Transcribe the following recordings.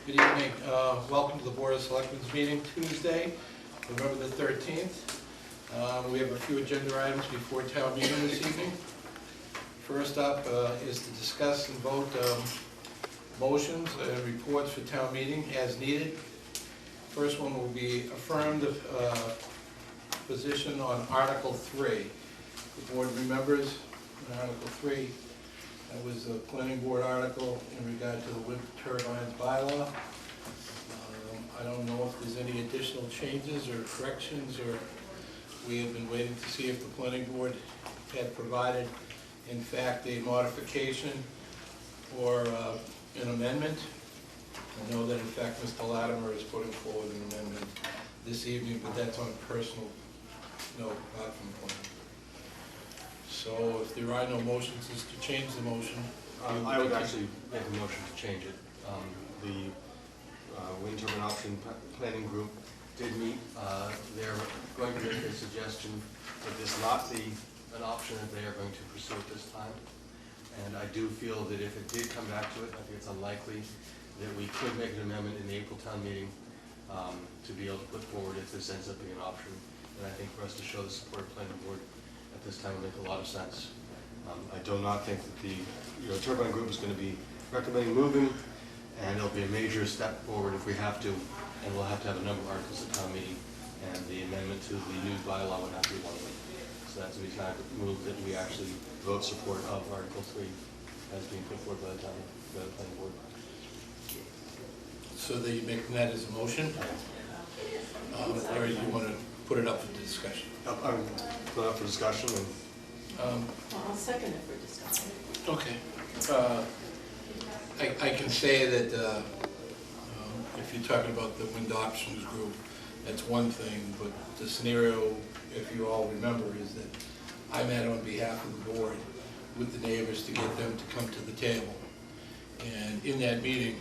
Good evening. Welcome to the Board of Selectmen's meeting Tuesday, November the 13th. We have a few agenda items before town meeting this evening. First up is to discuss and vote motions and reports for town meeting as needed. First one will be affirmed position on Article 3. The board remembers in Article 3, that was a planning board article in regard to the wind turbines bylaw. I don't know if there's any additional changes or corrections, or we have been waiting to see if the planning board had provided, in fact, a modification or an amendment. I know that, in fact, Mr. Latimer is putting forward an amendment this evening, but that's on a personal note, apart from the plan. So if there are no motions, is to change the motion. I would actually make a motion to change it. The wind turbine option planning group did meet. They're going to make a suggestion that this not be an option that they are going to pursue at this time. And I do feel that if it did come back to it, I think it's unlikely that we could make an amendment in the April town meeting to be able to put forward if this ends up being an option. And I think for us to show the support of planning board at this time would make a lot of sense. I do not think that the turbine group is going to be recommending moving, and it'll be a major step forward if we have to, and we'll have to have a number of articles at town meeting, and the amendment to the new bylaw would have to be one of them. So that's the reason I move that we actually vote support of Article 3 as being put forward by the planning board. So that you make that as a motion? Or you want to put it up for discussion? I'm put it up for discussion. And I'll second it for discussion. Okay. I can say that if you're talking about the wind options group, that's one thing, but the scenario, if you all remember, is that I met on behalf of the board with the neighbors to get them to come to the table. And in that meeting,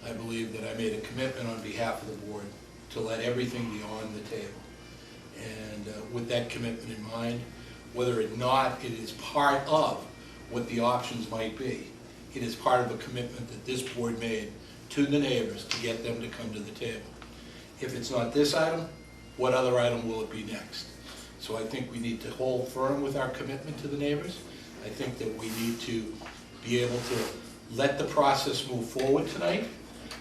I believe that I made a commitment on behalf of the board to let everything be on the table. And with that commitment in mind, whether or not it is part of what the options might be, it is part of a commitment that this board made to the neighbors to get them to come to the table. If it's not this item, what other item will it be next? So I think we need to hold firm with our commitment to the neighbors. I think that we need to be able to let the process move forward tonight,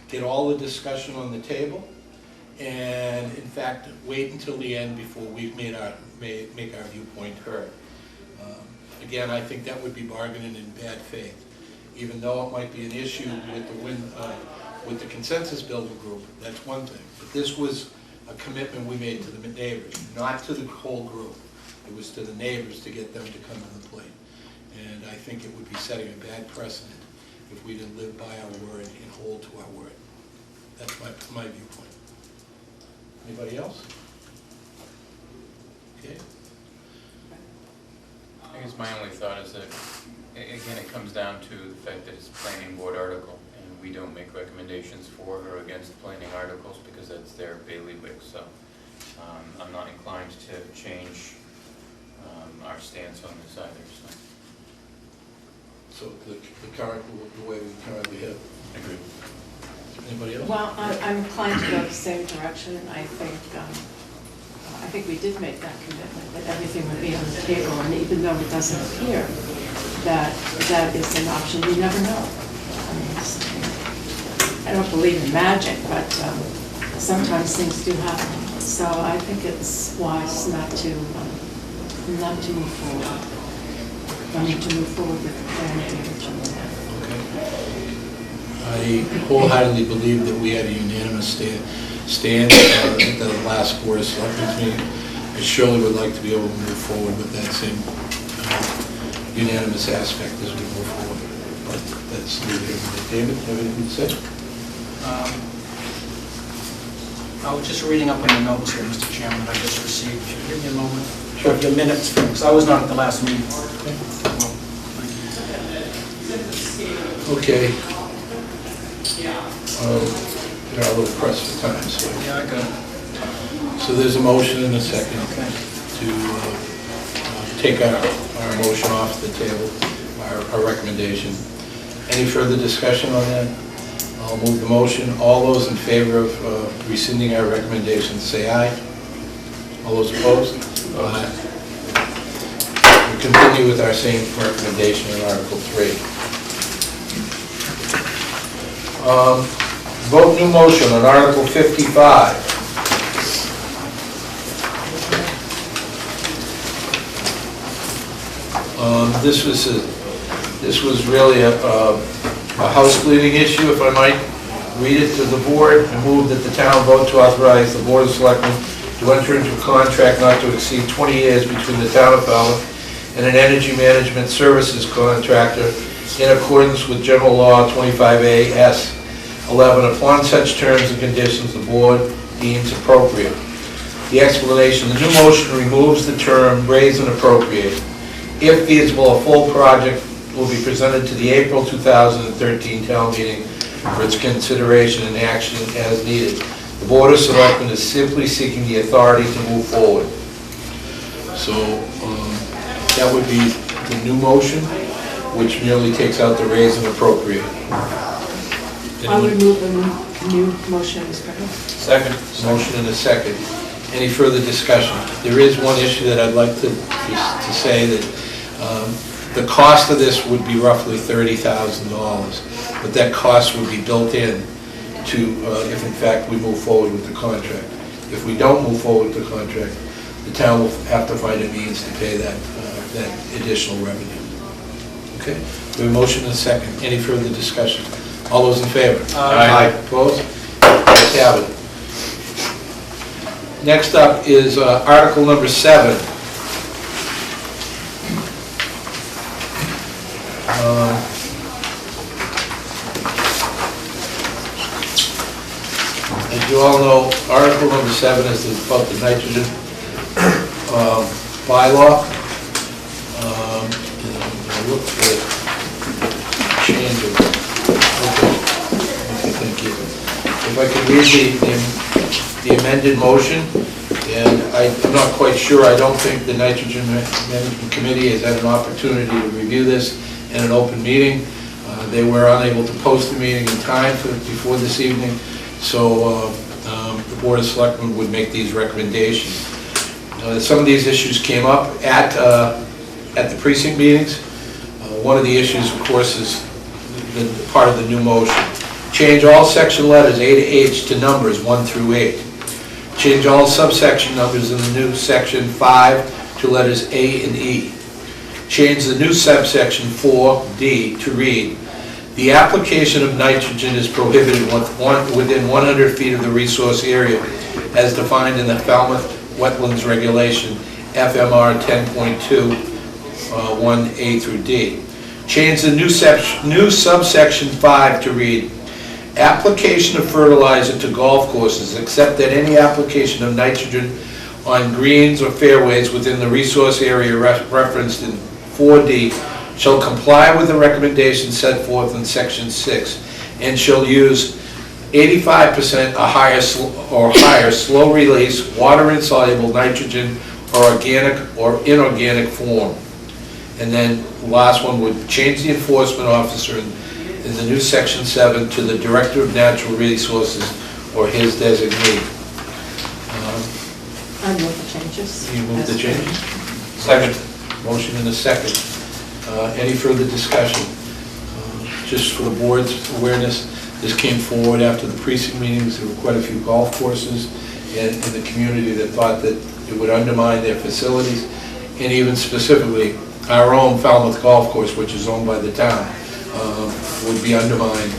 get all the discussion on the table, and in fact wait until the end before we make our viewpoint heard. Again, I think that would be bargaining in bad faith. Even though it might be an issue with the consensus building group, that's one thing. But this was a commitment we made to the neighbors, not to the whole group. It was to the neighbors to get them to come to the plate. And I think it would be setting a bad precedent if we didn't live by our word and hold to our word. That's my viewpoint. Anybody else? Okay. I guess my only thought is that, again, it comes down to the fact that it's a planning board article, and we don't make recommendations for or against planning articles because that's their bailiwick. So I'm not inclined to change our stance on this either. So the way we currently have. Agreed. Anybody else? Well, I'm inclined to go the same direction. I think we did make that commitment that everything would be on the table, and even though it doesn't appear that that is an option, you never know. I don't believe in magic, but sometimes things do happen. So I think it's wise not to move forward. I need to move forward with the plan of the original. I wholeheartedly believe that we had a unanimous stand at the last Board of Selectmen's meeting. I surely would like to be able to move forward with that same unanimous aspect as we move forward. But that's neither here nor there. David, have anything to say? I was just reading up on the notes here, Mr. Chairman, that I just received. Should you give me a moment? Sure. Your minutes, because I was not at the last meeting. Okay. We're a little pressed for time, so. Yeah, I got it. So there's a motion and a second Okay. to take our motion off the table, our recommendation. Any further discussion on that? I'll move the motion. All those in favor of rescinding our recommendation, say aye. All those opposed? Aye. We continue with our same recommendation in Article 3. Vote new motion on Article 55. This was really a house cleaning issue, if I might read it to the board. I move that the town vote to authorize the Board of Selectmen to enter into a contract not to exceed 20 years between the town of Falmouth and an energy management services contractor in accordance with General Law 25A S 11 upon such terms and conditions the board deems appropriate. The explanation: the new motion removes the term raise and appropriate. If feasible, a full project will be presented to the April 2013 town meeting for its consideration and action as needed. The Board of Selectmen is simply seeking the authority to move forward. So that would be the new motion, which merely takes out the raise and appropriate. I would move the new motion, Mr. President. Second. Motion and a second. Any further discussion? There is one issue that I'd like to say that the cost of this would be roughly $30,000, but that cost would be built in to if in fact we move forward with the contract. If we don't move forward with the contract, the town will have to find a means to pay that additional revenue. Okay? We have a motion and a second. Any further discussion? All those in favor? Aye. Opposed? Ayes have it. Next up is Article number 7. As you all know, Article number 7 is about the nitrogen bylaw. And I look for the change of it. Okay, thank you. If I could read the amended motion, and I'm not quite sure, I don't think the Nitrogen Management Committee has had an opportunity to review this in an open meeting. They were unable to post the meeting in time before this evening, so the Board of Selectmen would make these recommendations. Some of these issues came up at the precinct meetings. One of the issues, of course, is part of the new motion. Change all section letters A to H to numbers 1 through 8. Change all subsection numbers in the new section 5 to letters A and E. Change the new subsection 4D to read: the application of nitrogen is prohibited within 100 feet of the resource area as defined in the Falmouth Wetlands Regulation, FMR 10.2, 1A through D. Change the new subsection 5 to read: application of fertilizer to golf courses, except that any application of nitrogen on greens or fairways within the resource area referenced in 4D shall comply with the recommendations set forth in Section 6 and shall use 85% or higher slow-release, water-insoluble nitrogen or organic or inorganic form. And then the last one would change the enforcement officer in the new Section 7 to the Director of Natural Resources or his designee. I move the changes. You move the changes? Second. Motion and a second. Any further discussion? Just for the board's awareness, this came forward after the precinct meetings. There were quite a few golf courses in the community that thought that it would undermine their facilities, and even specifically our own Falmouth Golf Course, which is owned by the town, would be undermined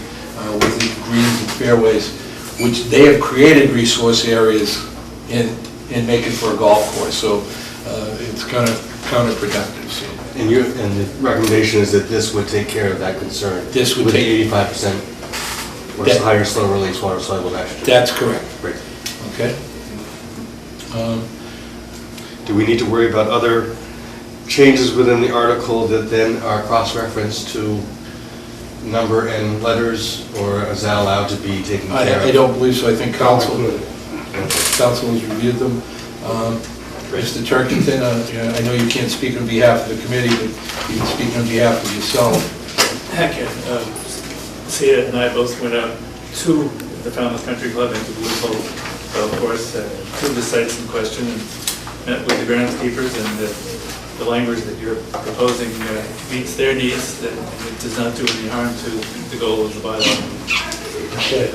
with the greens and fairways, which they have created resource areas in making for a golf course. So it's kind of counterproductive. So. And the recommendation is that this would take care of that concern. This would with take 85% or higher slow release water soluble nitrogen. That's correct. Great. Okay. Do we need to worry about other changes within the article that then are cross-referenced to number and letters, or is that allowed to be taken care of? I don't believe so. I think council has reviewed them. Mr. Turkington, I know you can't speak on behalf of the committee, but you can speak on behalf of yourself. Heck, Sia and I both went out to the Falmouth Country Club and to Blue Cove Golf Course, to the sites in question, and met with the groundskeepers, and the language that you're proposing meets their needs, that it does not do any harm to the goal of the bylaw. Okay.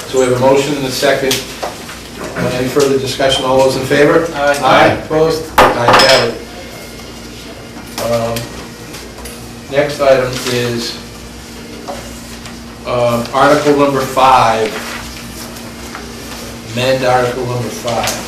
So we have a motion and a second. Any further discussion? All those in favor? Aye. Opposed? Ayes have it. Next item is Article number 5. Amend Article number 5.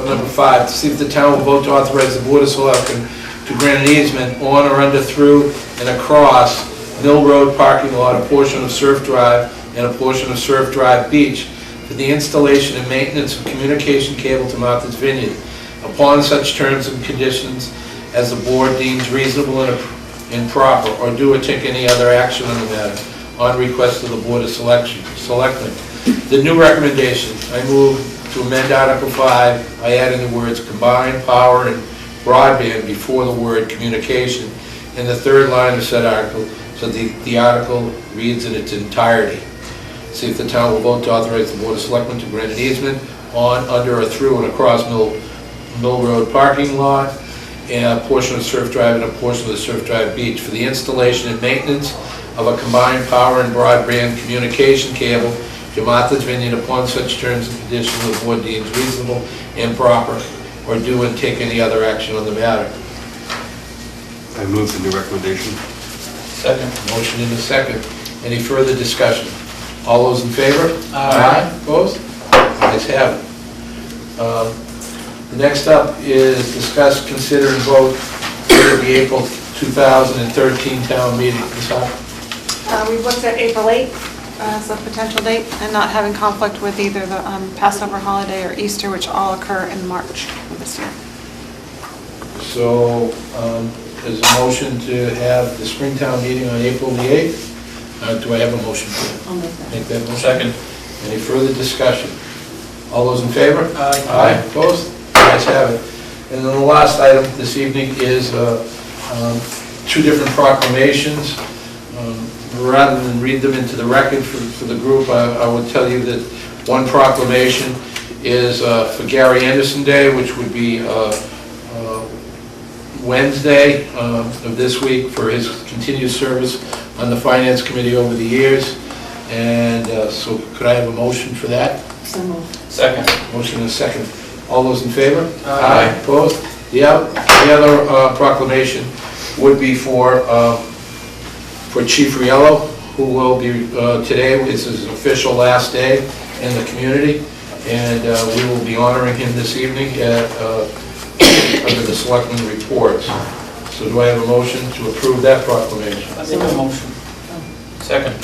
Number 5, to see if the town will vote to authorize the Board of Selectmen to grant an easement on or under, through, and across Mill Road parking lot, a portion of Surf Drive, and a portion of Surf Drive Beach for the installation and maintenance of communication cable to Martha's Vineyard, upon such terms and conditions as the board deems reasonable and proper, or do or take any other action on the matter on request of the Board of Selectmen. The new recommendation, I move to amend Article 5 by adding the words combined power and broadband before the word communication in the third line of said article, so the article reads in its entirety. See if the town will vote to authorize the Board of Selectmen to grant an easement on, under, or through and across Mill Road parking lot, and a portion of Surf Drive and a portion of the Surf Drive Beach for the installation and maintenance of a combined power and broadband communication cable to Martha's Vineyard upon such terms and conditions the board deems reasonable and proper, or do and take any other action on the matter. I move the new recommendation. Second. Motion in a second. Any further discussion? All those in favor? Aye. Opposed? Ayes have it. Next up is discuss, consider, and vote for the April 2013 town meeting. Ms. Hoff? We've looked at April 8th as a potential date, and not having conflict with either the Passover holiday or Easter, which all occur in March of this year. So, there's a motion to have the Springtown meeting on April the 8th. Do I have a motion for that? I'll make that. Make that motion. Second. Any further discussion? All those in favor? Aye. Opposed? Ayes have it. And then the last item this evening is two different proclamations. Rather than read them into the record for the group, I would tell you that one proclamation is for Gary Anderson Day, which would be Wednesday of this week, for his continued service on the Finance Committee over the years. And so could I have a motion for that? So moved. Second. Motion and a second. All those in favor? Aye. Opposed? The other proclamation would be for Chief Riello, who will be, today is his official last day in the community, and we will be honoring him this evening under the Selectmen reports. So do I have a motion to approve that proclamation? I make a motion. Second.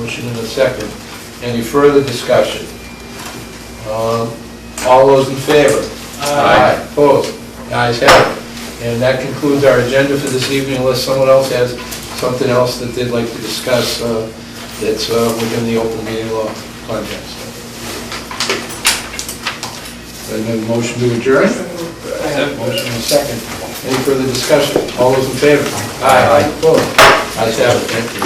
Motion and a second. Any further discussion? All those in favor? Aye. Opposed? The ayes have it. And that concludes our agenda for this evening, unless someone else has something else that they'd like to discuss that's within the open meeting law context. And then motion to adjourn? Motion and second. Any further discussion? All those in favor? Aye. Opposed? Ayes have it. Thank you.